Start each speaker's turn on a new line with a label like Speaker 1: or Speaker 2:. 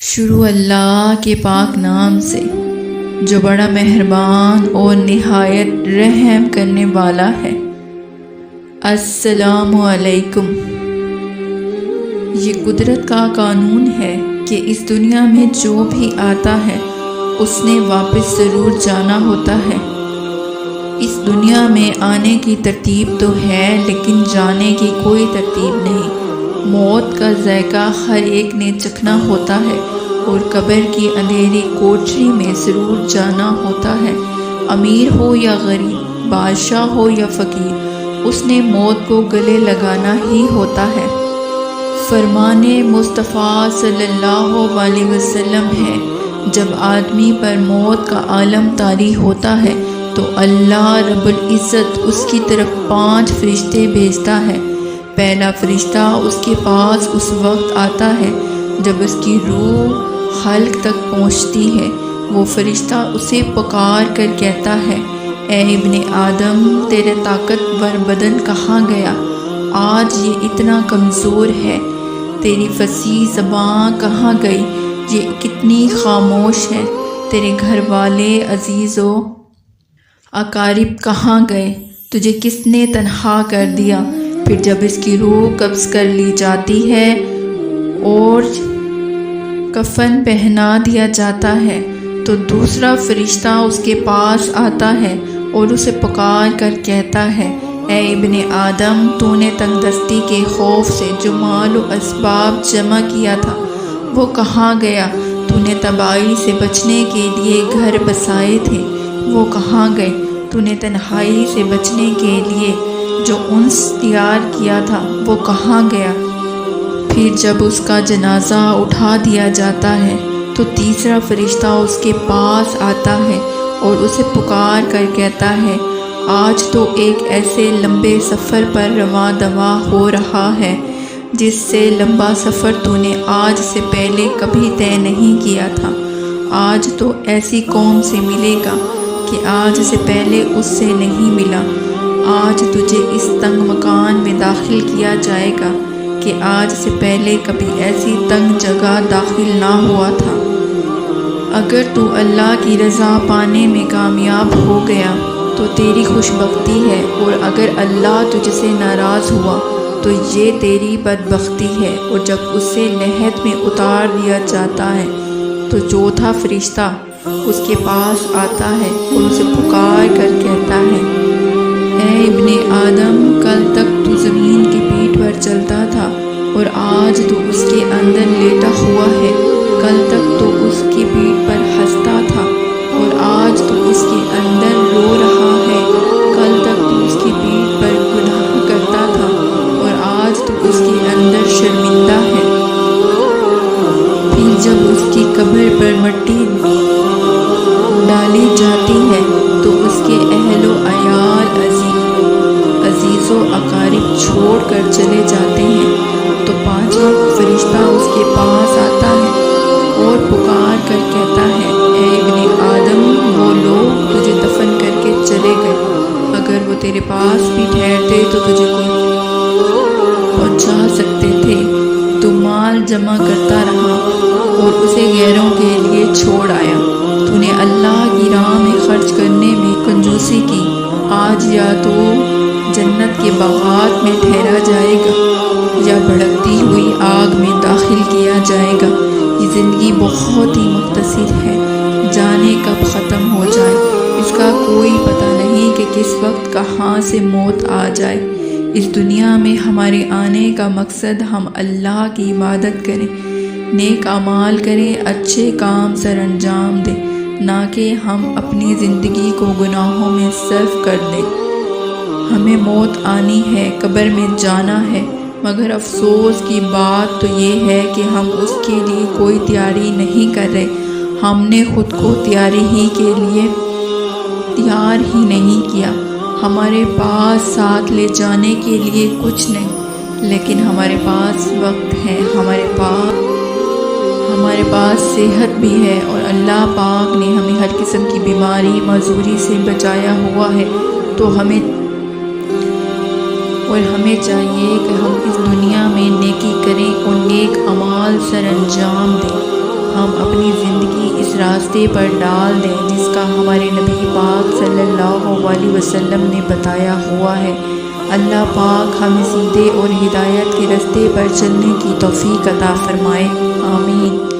Speaker 1: شروع اللہ کے پاک نام سے جو بڑا مہربان اور نہایت رحم کرنے والا ہے۔ السلام علیکم۔ یہ قدرت کا قانون ہے کہ اس دنیا میں جو بھی آتا ہے اس نے واپس ضرور جانا ہوتا ہے۔ اس دنیا میں آنے کی ترتیب تو ہے لیکن جانے کی کوئی ترتیب نہیں۔ موت کا ذائقہ ہر ایک نے چکھنا ہوتا ہے اور قبر کی اندھیری کوٹری میں ضرور جانا ہوتا ہے۔ امیر ہو یا غریب، بادشاہ ہو یا فقیر، اس نے موت کو گلے لگانا ہی ہوتا ہے۔ فرمان مصطفیٰ صلی اللہ علیہ وسلم ہے، جب آدمی پر موت کا عالم طاری ہوتا ہے تو اللہ رب العزت اس کی طرف 5 فرشتے بھیجتا ہے۔ پہلا فرشتہ اس کے پاس اس وقت آتا ہے جب اس کی روح حلق تک پہنچتی ہے۔ وہ فرشتہ اسے پکار کر کہتا ہے، اے ابن آدم، تیرے طاقتور بدن کہاں گیا؟ آج یہ اتنا کمزور ہے۔ تیری فصیح زبان کہاں گئی؟ یہ کتنی خاموش ہے۔ تیرے گھر والے، عزیز و اقارب کہاں گئے؟ تجھے کس نے تنہا کر دیا؟ پھر جب اس کی روح قبض کر لی جاتی ہے اور کفن پہنا دیا جاتا ہے تو دوسرا فرشتہ اس کے پاس آتا ہے اور اسے پکار کر کہتا ہے، اے ابن آدم، تو نے تنگ دستی کے خوف سے جو مال و اسباب جمع کیا تھا وہ کہاں گیا؟ تو نے تباہی سے بچنے کے لیے گھر بسائے تھے، وہ کہاں گئے؟ تو نے تنہائی سے بچنے کے لیے جو انس تیار کیا تھا وہ کہاں گیا؟ پھر جب اس کا جنازہ اٹھا دیا جاتا ہے تو تیسرا فرشتہ اس کے پاس آتا ہے اور اسے پکار کر کہتا ہے، آج تو ایک ایسے لمبے سفر پر رواں دواں ہو رہا ہے جس سے لمبا سفر تو نے آج سے پہلے کبھی طے نہیں کیا تھا۔ آج تو ایسی قوم سے ملے گا کہ آج سے پہلے اس سے نہیں ملا۔ آج تجھے اس تنگ مکان میں داخل کیا جائے گا کہ آج سے پہلے کبھی ایسی تنگ جگہ داخل نہ ہوا تھا۔ اگر تو اللہ کی رضا پانے میں کامیاب ہو گیا تو تیری خوش بختی ہے، اور اگر اللہ تجھ سے ناراض ہوا تو یہ تیری بدبختی ہے۔ اور جب اسے لحد میں اتار دیا جاتا ہے تو چوتھا فرشتہ اس کے پاس آتا ہے اور اسے پکار کر کہتا ہے، اے ابن آدم، کل تک تو زمین کی پیٹھ پر چلتا تھا اور آج تو اس کے اندر لیٹا ہوا ہے۔ کل تک تو اس کی پیٹھ پر ہنستا تھا اور آج تو اس کے اندر رو رہا ہے۔ کل تک تو اس کی پیٹھ پر گناہ کرتا تھا اور آج تو اس کے اندر شرمندہ ہے۔ پھر جب اس کی قبر پر مٹی ڈالی جاتی ہے تو اس کے اہل و عیال، عزیز و اقارب چھوڑ کر چلے جاتے ہیں تو 5واں فرشتہ اس کے پاس آتا ہے اور پکار کر کہتا ہے، اے ابن آدم، وہ لوگ تجھے دفن کر کے چلے گئے، اگر وہ تیرے پاس بھی ٹھہرتے تو تجھے کوئی پہنچا سکتے تھے۔ تو مال جمع کرتا رہا اور اسے غیروں کے لیے چھوڑ آیا۔ تو نے اللہ کی راہ میں خرچ کرنے میں کنجوسی کی۔ آج یا تو جنت کے باغات میں ٹھہرا جائے گا یا بھڑکتی ہوئی آگ میں داخل کیا جائے گا۔ یہ زندگی بہت ہی مختصر ہے، جانے کب ختم ہو جائے اس کا کوئی پتہ نہیں کہ کس وقت کہاں سے موت آ جائے۔ اس دنیا میں ہمارے آنے کا مقصد ہم اللہ کی عبادت کریں، نیک اعمال کریں، اچھے کام سر انجام دیں، نہ کہ ہم اپنی زندگی کو گناہوں میں صرف کر دیں۔ ہمیں موت آنی ہے، قبر میں جانا ہے، مگر افسوس کی بات تو یہ ہے کہ ہم اس کے لیے کوئی تیاری نہیں کر رہے۔ ہم نے خود کو تیاری ہی کے لیے تیار ہی نہیں کیا۔ ہمارے پاس ساتھ لے جانے کے لیے کچھ نہیں، لیکن ہمارے پاس وقت ہے، ہمارے پاس صحت بھی ہے، اور اللہ پاک نے ہمیں ہر قسم کی بیماری معذوری سے بچایا ہوا ہے۔ تو ہمیں چاہیے کہ ہم اس دنیا میں نیکی کریں اور نیک اعمال سر انجام دیں۔ راستے پر ڈال دیں جس کا ہمارے نبی پاک صلی اللہ علیہ وسلم نے بتایا ہوا ہے۔ اللہ پاک ہمیں سیدھے اور ہدایت کے راستے پر چلنے کی توفیق عطا فرمائے، آمین۔